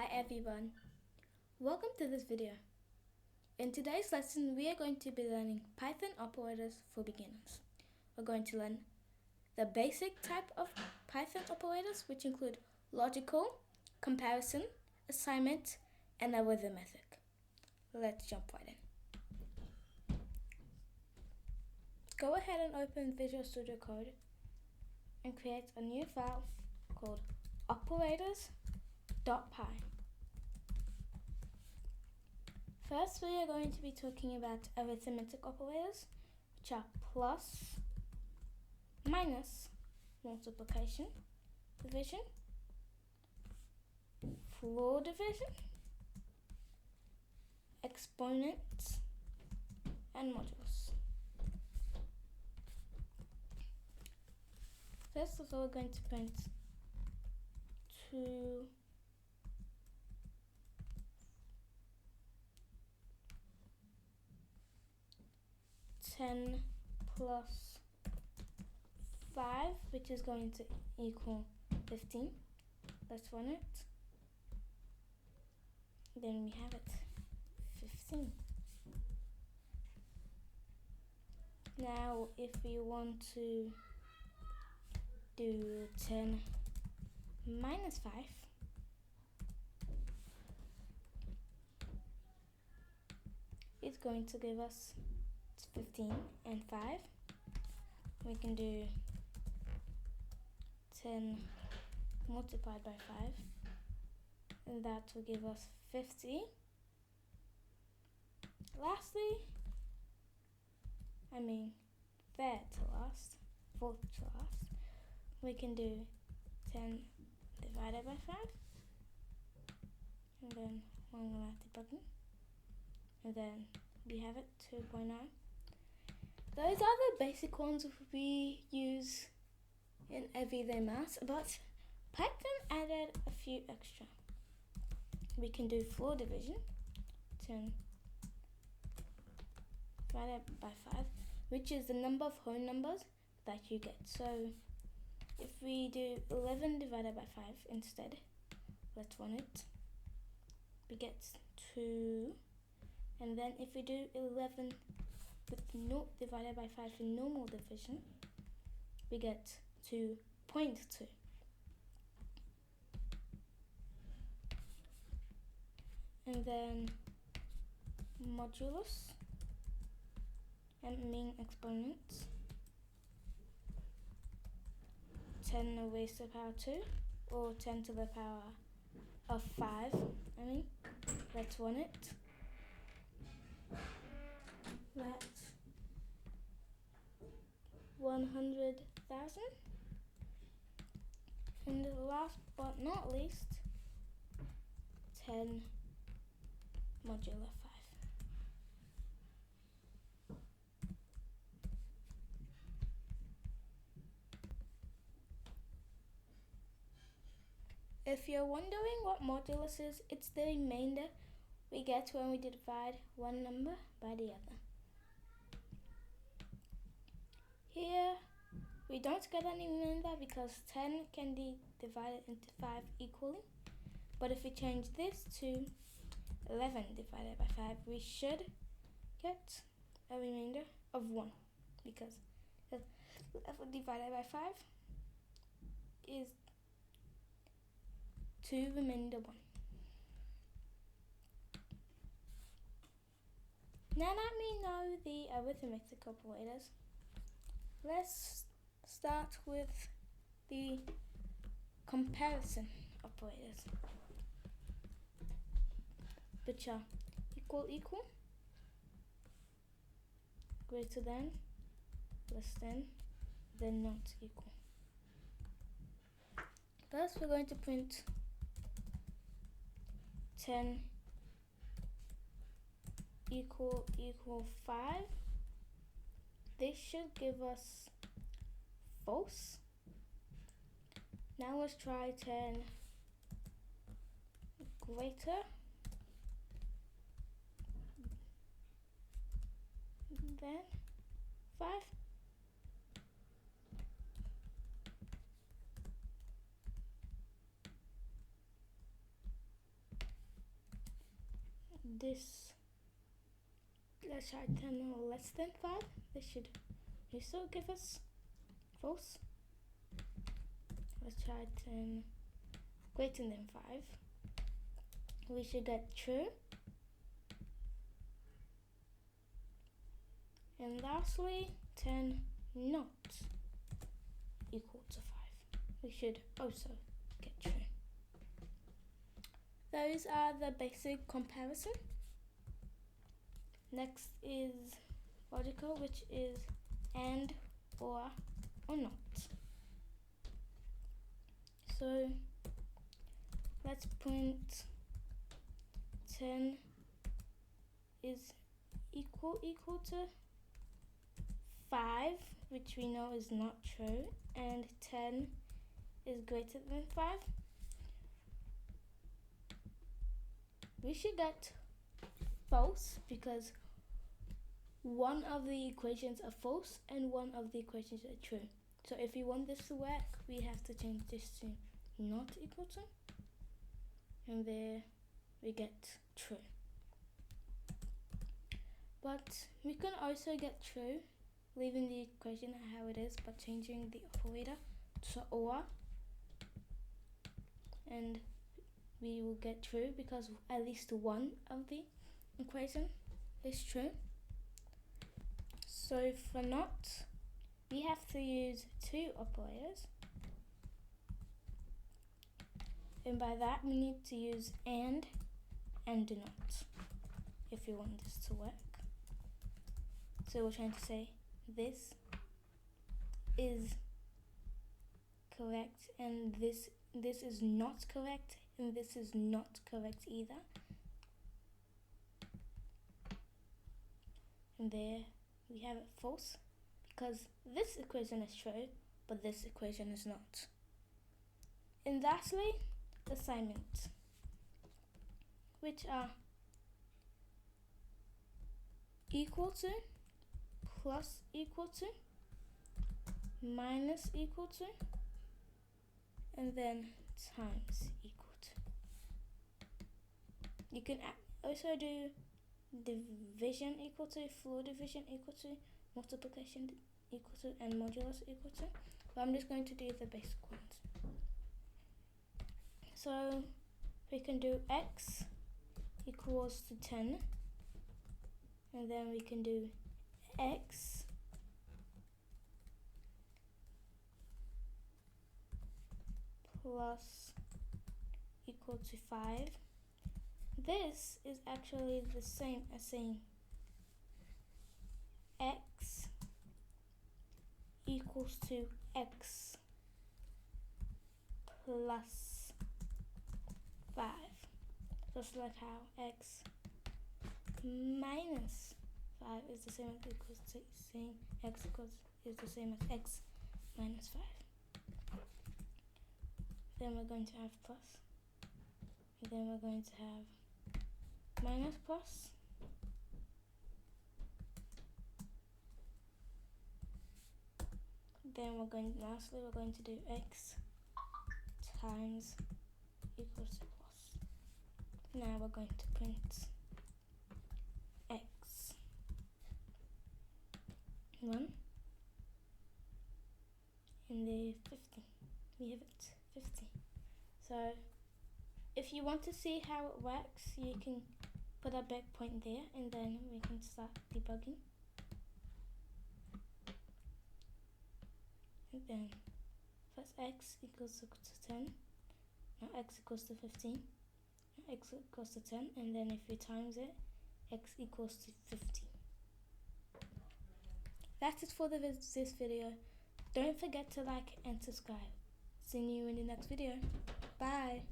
Hi everyone, welcome to this video. In today's lesson we are going to be learning Python operators for beginners. We're going to learn the basic type of Python operators, which include logical, comparison, assignment, and arithmetic. Let's jump right in. Go ahead and open Visual Studio Code and create a new file called operators.py. First, we are going to be talking about arithmetic operators, which are plus, minus, multiplication, division, floor division, exponents, and modulus. First of all, we're going to print 10 plus 5, which is going to equal 15. Let's run it. Then we have it, 15. Now, if we want to do 10 minus 5, it's going to give us 15 and 5. We can do 10 multiplied by 5, and that will give us 50. Lastly, third to last, fourth to last, we can do 10 divided by 5, and then one will button, and then we have it, 2.9. Those are the basic ones we use in everyday maths, but Python added a few extra. We can do floor division, 10 divided by 5, which is the number of whole numbers that you get. So if we do 11 divided by 5 instead, let's run it, we get 2. And then if we do 11 with 0 divided by 5 in normal division, we get 2.2. And then modulus, and mean exponents, 10 raised to the power 2, or 10 to the power of 5, let's run it. That's 100,000. And last but not least, 10 modulo 5. If you're wondering what modulus is, it's the remainder we get when we divide one number by the other. Here, we don't get any remainder because 10 can be divided into 5 equally. But if we change this to 11 divided by 5, we should get a remainder of 1, because 11 divided by 5 is 2 remainder 1. Now that we know the arithmetic operators, let's start with the comparison operators, which are equal, greater than, less than, then not equal. First, we're going to print 10 equal 5. This should give us false. Now let's try 10 greater than 5. this, let's try 10 or less than 5. This should also give us false. Let's try 10 greater than 5. We should get true. And lastly, 10 not equal to 5. We should also get true. Those are the basic comparison. Next is logical, which is and, or not. So let's print 10 is equal to 5, which we know is not true, and 10 is greater than 5. We should get false because one of the equations are false and one of the equations are true. So if we want this to work, we have to change this to not equal to, and there we get true. But we can also get true leaving the equation how it is but changing the operator to or, and we will get true because at least one of the equation is true. So for not, we have to use 2 operators, and by that we need to use and not if we want this to work. So we're trying to say this is correct and this is not correct and this is not correct either. And there we have it false because this equation is true but this equation is not. And lastly, assignment, which are equal to, plus equal to, minus equal to, and then times equal to. You can also do division equal to, floor division equal to, multiplication equal to, and modulus equal to. But I'm just going to do the basic ones. So we can do x equals to 10, and then we can do x plus equal to 5. This is actually the same as saying x equals to x plus 5. Just like how x minus 5 is the same as equals to saying x is the same as x minus 5. Then we're going to have plus, and then we're going to have minus plus, then lastly we're going to do x times equals to plus. Now we're going to print x 1 and the 50. We have it 50. So if you want to see how it works, you can put a breakpoint there and then we can start debugging. And then first x equals to 10, now x equals to 15, now x equals to 10, and then if we times it, x equals to 50. That's it for this video. Don't forget to like and subscribe. See you in the next video. Bye.